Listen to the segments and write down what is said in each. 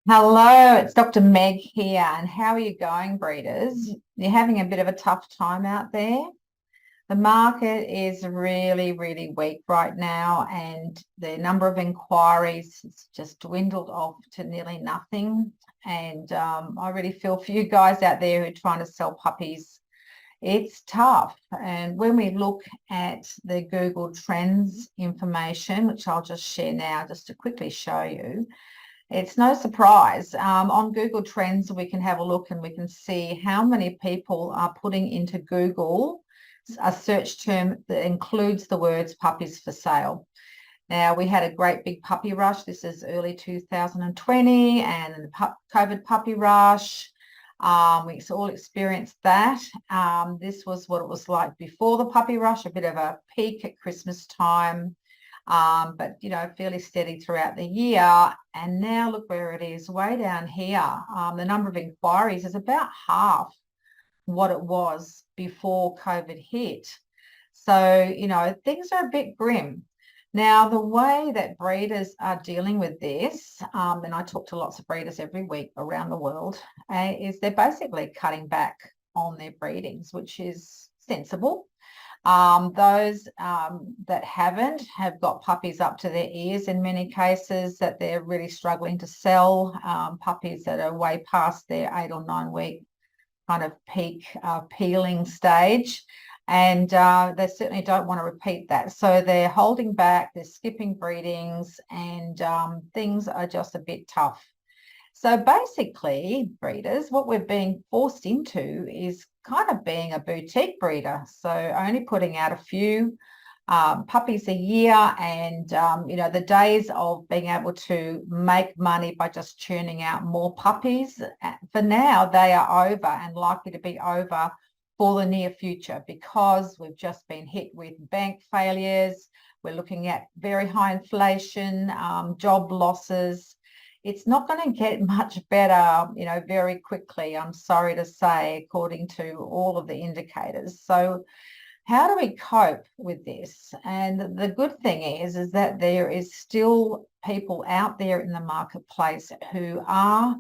Hello, it's Dr. Meg here. And how are you going, breeders? You're having a bit of a tough time out there. The market is really, really weak right now, and the number of inquiries has just dwindled off to nearly nothing. And I really feel for you guys out there who are trying to sell puppies. It's tough. And when we look at the Google Trends information, which I'll just share now just to quickly show you, it's no surprise. On Google Trends, we can have a look and we can see how many people are putting into Google a search term that includes the words puppies for sale. Now, we had a great big puppy rush. This is early 2020 and the COVID puppy rush. We all experienced that. This was what it was like before the puppy rush, a bit of a peak at Christmas time. But fairly steady throughout the year. And now look where it is, way down here. The number of inquiries is about half what it was before COVID hit. So, things are a bit grim. Now, the way that breeders are dealing with this, and I talk to lots of breeders every week around the world, is they're basically cutting back on their breedings, which is sensible. Those that haven't have got puppies up to their ears in many cases that they're really struggling to sell, puppies that are way past their 8 or 9 week kind of peak peeling stage. And they certainly don't want to repeat that. So they're holding back, they're skipping breedings, and things are just a bit tough. So basically, breeders, what we're being forced into is kind of being a boutique breeder. So only putting out a few puppies a year, and the days of being able to make money by just churning out more puppies, for now, they are over and likely to be over for the near future because we've just been hit with bank failures. We're looking at very high inflation, job losses. It's not going to get much better, very quickly, I'm sorry to say, according to all of the indicators. So how do we cope with this? And the good thing is that there is still people out there in the marketplace who are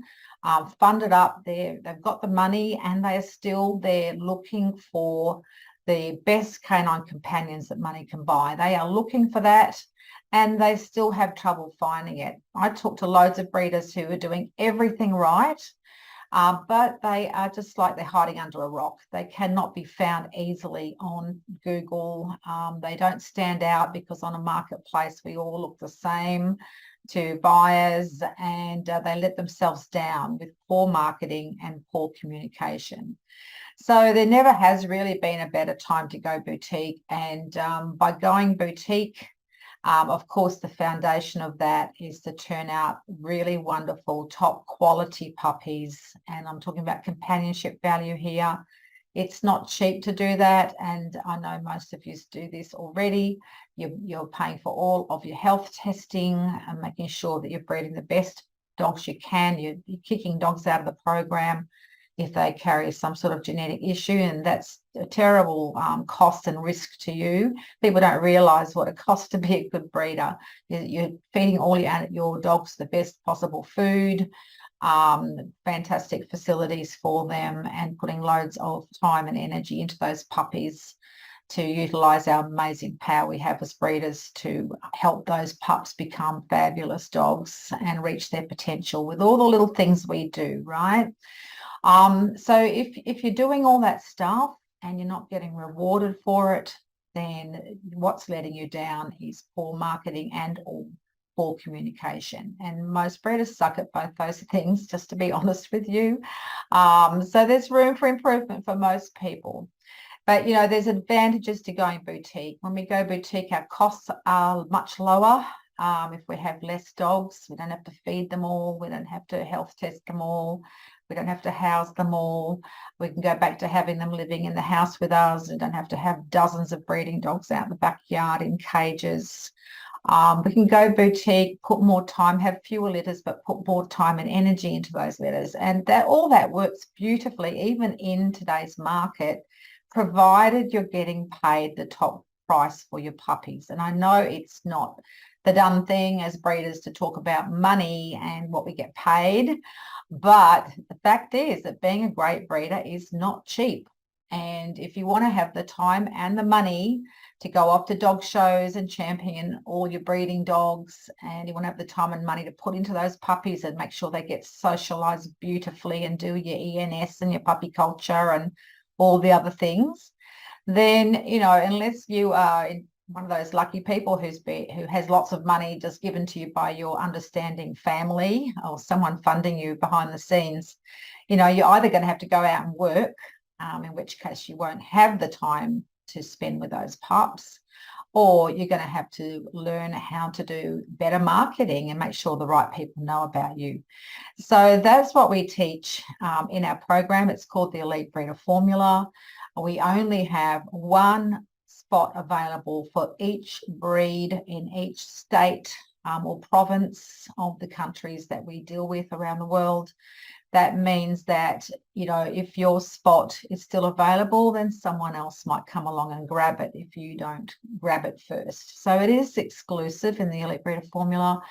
funded up there. They've got the money and they are still there looking for the best canine companions that money can buy. They are looking for that and they still have trouble finding it. I talk to loads of breeders who are doing everything right, but they are just like they're hiding under a rock. They cannot be found easily on Google. They don't stand out because on a marketplace, we all look the same to buyers, and they let themselves down with poor marketing and poor communication. So there never has really been a better time to go boutique. And by going boutique, of course, the foundation of that is to turn out really wonderful, top quality puppies. And I'm talking about companionship value here. It's not cheap to do that. And I know most of you do this already. You're paying for all of your health testing and making sure that you're breeding the best dogs you can. You're kicking dogs out of the program if they carry some sort of genetic issue, and that's a terrible cost and risk to you. People don't realise what it costs to be a good breeder. You're feeding all your dogs the best possible food, fantastic facilities for them, and putting loads of time and energy into those puppies to utilise our amazing power we have as breeders to help those pups become fabulous dogs and reach their potential with all the little things we do, right? So if you're doing all that stuff and you're not getting rewarded for it, then what's letting you down is poor marketing and or poor communication. And most breeders suck at both those things, just to be honest with you. So there's room for improvement for most people. But, there's advantages to going boutique. When we go boutique, our costs are much lower. If we have less dogs, we don't have to feed them all. We don't have to health test them all. We don't have to house them all. We can go back to having them living in the house with us. We don't have to have dozens of breeding dogs out in the backyard in cages. We can go boutique, put more time, have fewer litters, but put more time and energy into those litters. And all that works beautifully, even in today's market, provided you're getting paid the top price for your puppies. And I know it's not the done thing as breeders to talk about money and what we get paid, but the fact is that being a great breeder is not cheap. And if you want to have the time and the money to go off to dog shows and champion all your breeding dogs, and you want to have the time and money to put into those puppies and make sure they get socialized beautifully and do your ENS and your puppy culture and all the other things, then, you know, unless you are one of those lucky people who has lots of money just given to you by your understanding family or someone funding you behind the scenes, you know, you're either going to have to go out and work, in which case you won't have the time to spend with those pups, or you're going to have to learn how to do better marketing and make sure the right people know about you. So that's what we teach in our program. It's called the Elite Breeder Formula. We only have one spot available for each breed in each state or province of the countries that we deal with around the world. That means that, you know, if your spot is still available, then someone else might come along and grab it if you don't grab it first. So it is exclusive in the Elite Breeder Formula.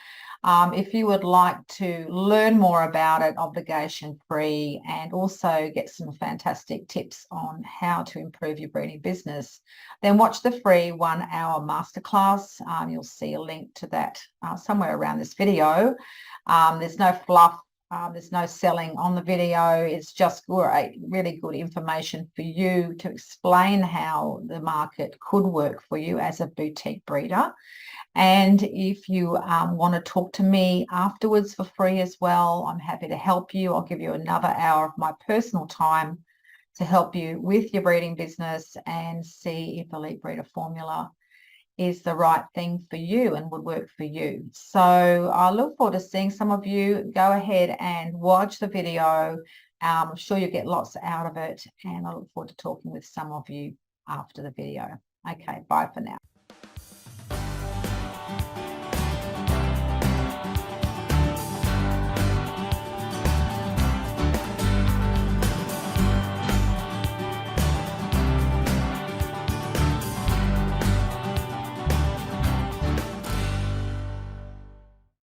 If you would like to learn more about it, obligation free, and also get some fantastic tips on how to improve your breeding business, then watch the free 1 hour masterclass. You'll see a link to that somewhere around this video. There's no fluff. There's no selling on the video. It's just great, really good information for you to explain how the market could work for you as a boutique breeder. And if you want to talk to me afterwards for free as well, I'm happy to help you. I'll give you another hour of my personal time to help you with your breeding business and see if Elite Breeder Formula is the right thing for you and would work for you. So I look forward to seeing some of you. Go ahead and watch the video. I'm sure you get lots out of it, and I look forward to talking with some of you after the video. Okay, bye for now.